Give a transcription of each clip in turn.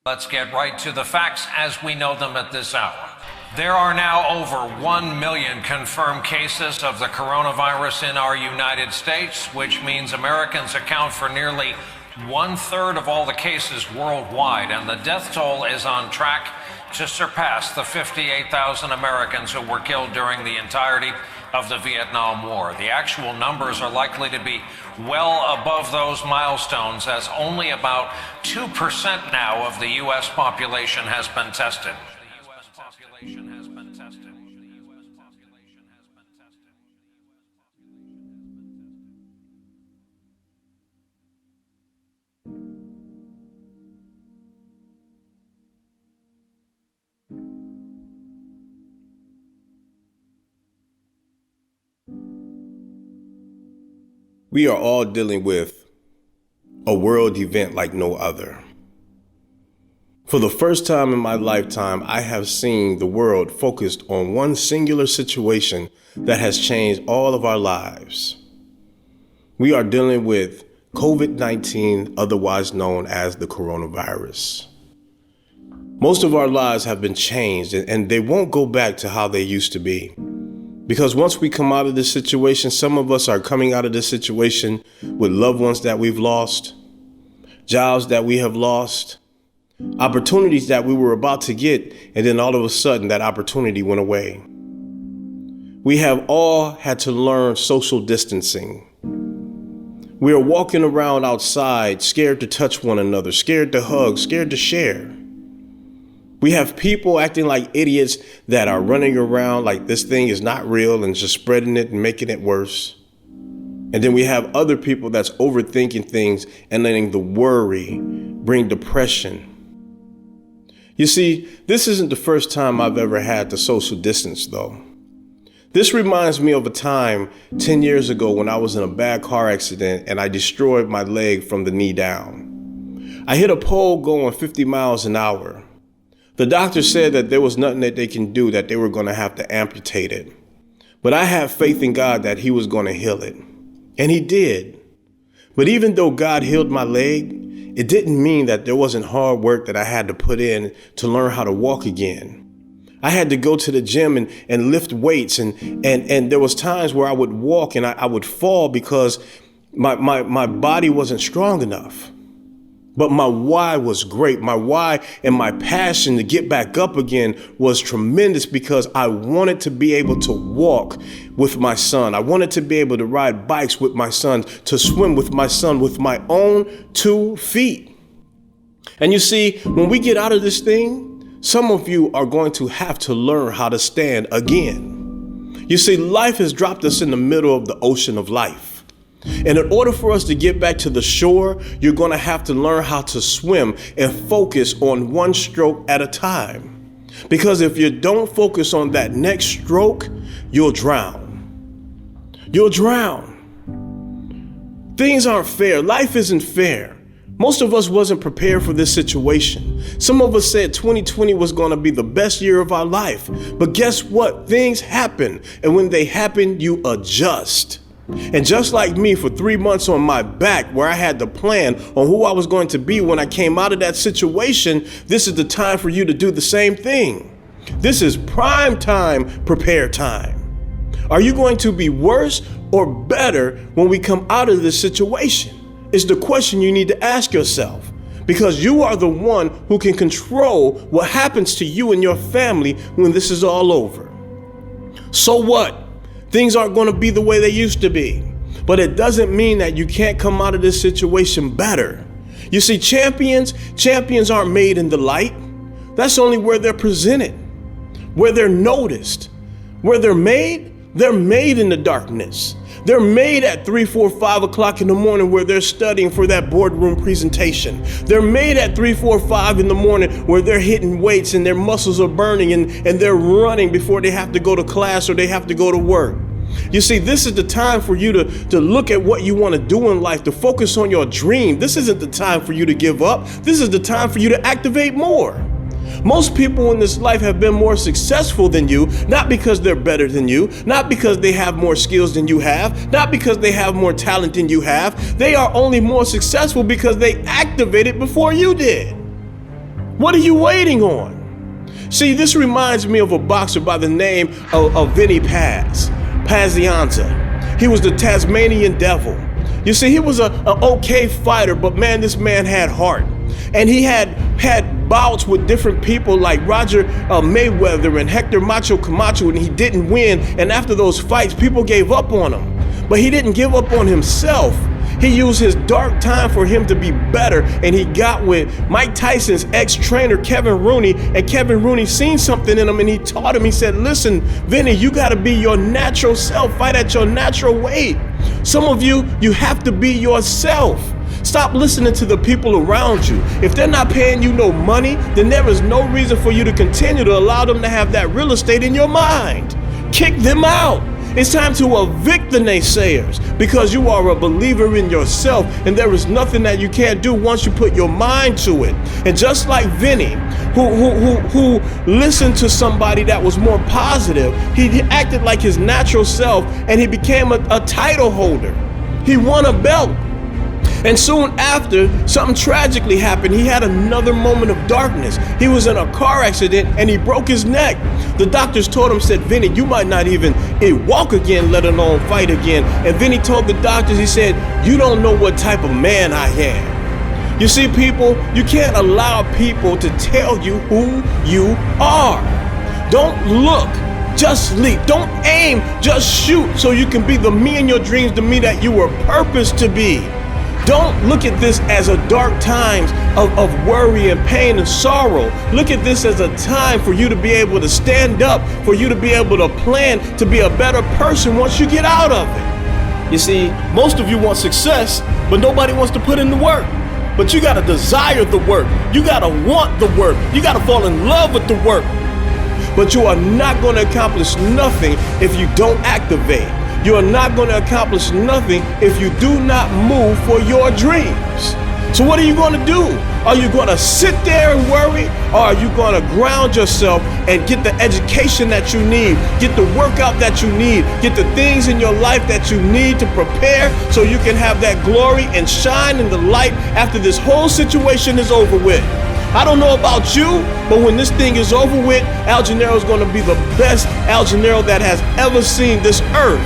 Let's get right to the facts as we know them at this hour. There are now over 1 million confirmed cases of the coronavirus in our United States, which means Americans account for nearly 1/3 of all the cases worldwide, and the death toll is on track to surpass the 58,000 Americans who were killed during the entirety of the Vietnam War. The actual numbers are likely to be well above those milestones, as only about 2% now of the U.S. population has been tested. We are all dealing with a world event like no other. For the first time in my lifetime, I have seen the world focused on one singular situation that has changed all of our lives. We are dealing with COVID-19, otherwise known as the coronavirus. Most of our lives have been changed, and they won't go back to how they used to be. Because once we come out of this situation, some of us are coming out of this situation with loved ones that we've lost, jobs that we have lost, opportunities that we were about to get, and then all of a sudden that opportunity went away. We have all had to learn social distancing. We are walking around outside, scared to touch one another, scared to hug, scared to share. We have people acting like idiots that are running around like this thing is not real and just spreading it and making it worse. And then we have other people that's overthinking things and letting the worry bring depression. You see, this isn't the first time I've ever had to social distance, though. This reminds me of a time 10 years ago when I was in a bad car accident and I destroyed my leg from the knee down. I hit a pole going 50 miles an hour. The doctor said that there was nothing that they can do, that they were going to have to amputate it. But I have faith in God that he was going to heal it. And he did. But even though God healed my leg, it didn't mean that there wasn't hard work that I had to put in to learn how to walk again. I had to go to the gym and lift weights. And there was times where I would walk and I would fall because my body wasn't strong enough. But my why was great. My why and my passion to get back up again was tremendous because I wanted to be able to walk with my son. I wanted to be able to ride bikes with my son, to swim with my son with my own 2 feet. And you see, when we get out of this thing, some of you are going to have to learn how to stand again. You see, life has dropped us in the middle of the ocean of life. And in order for us to get back to the shore, you're going to have to learn how to swim and focus on one stroke at a time. Because if you don't focus on that next stroke, you'll drown. You'll drown. Things aren't fair. Life isn't fair. Most of us wasn't prepared for this situation. Some of us said 2020 was going to be the best year of our life. But guess what? Things happen. And when they happen, you adjust. And just like me, for 3 months on my back, where I had to plan on who I was going to be when I came out of that situation, this is the time for you to do the same thing. This is prime time, prepare time. Are you going to be worse or better when we come out of this situation? Is the question you need to ask yourself, because you are the one who can control what happens to you and your family when this is all over. So what? Things aren't going to be the way they used to be, but it doesn't mean that you can't come out of this situation better. You see, champions aren't made in the light. That's only where they're presented, where they're noticed. Where they're made in the darkness. They're made at 3, 4, 5 o'clock in the morning where they're studying for that boardroom presentation. They're made at 3, 4, 5 in the morning where they're hitting weights and their muscles are burning and they're running before they have to go to class or they have to go to work. You see, this is the time for you to look at what you want to do in life, to focus on your dream. This isn't the time for you to give up. This is the time for you to activate more. Most people in this life have been more successful than you, not because they're better than you, not because they have more skills than you have, not because they have more talent than you have. They are only more successful because they activated before you did. What are you waiting on? See, this reminds me of a boxer by the name of Vinny Pazienza. He was the Tasmanian Devil. You see, he was an okay fighter, but man, this man had heart. And he had bouts with different people like Roger Mayweather and Hector Macho Camacho, and he didn't win. And after those fights, people gave up on him. But he didn't give up on himself. He used his dark time for him to be better, and he got with Mike Tyson's ex-trainer, Kevin Rooney, and Kevin Rooney seen something in him, and he taught him. He said, listen, Vinny, you got to be your natural self. Fight at your natural weight. Some of you have to be yourself. Stop listening to the people around you. If they're not paying you no money, then there is no reason for you to continue to allow them to have that real estate in your mind. Kick them out. It's time to evict the naysayers, because you are a believer in yourself, and there is nothing that you can't do once you put your mind to it. And just like Vinny, who listened to somebody that was more positive, he acted like his natural self, and he became a title holder. He won a belt. And soon after, something tragically happened. He had another moment of darkness. He was in a car accident and he broke his neck. The doctors told him, said, Vinny, you might not even walk again, let alone fight again. And Vinny told the doctors, he said, you don't know what type of man I am. You see, people, you can't allow people to tell you who you are. Don't look, just leap. Don't aim, just shoot, so you can be the me in your dreams, the me that you were purposed to be. Don't look at this as a dark times of worry and pain and sorrow. Look at this as a time for you to be able to stand up, for you to be able to plan to be a better person once you get out of it. You see, most of you want success, but nobody wants to put in the work. But you gotta desire the work. You gotta want the work. You gotta fall in love with the work. But you are not gonna accomplish nothing if you don't activate. You are not going to accomplish nothing if you do not move for your dreams. So what are you going to do? Are you going to sit there and worry? Or are you going to ground yourself and get the education that you need, get the workout that you need, get the things in your life that you need to prepare so you can have that glory and shine in the light after this whole situation is over with? I don't know about you, but when this thing is over with, Al Gennaro is going to be the best Al Gennaro that has ever seen this earth.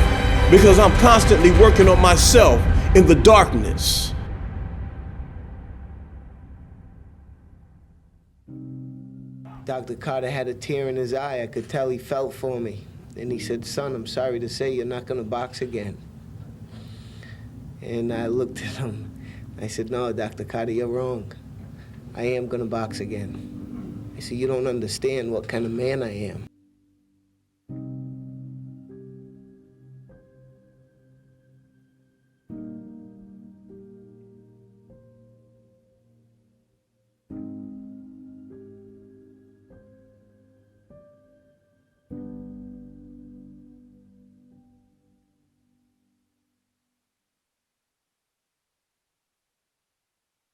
Because I'm constantly working on myself in the darkness. Dr. Carter had a tear in his eye. I could tell he felt for me. And he said, son, I'm sorry to say you're not going to box again. And I looked at him. I said, no, Dr. Carter, you're wrong. I am going to box again. I said, you don't understand what kind of man I am.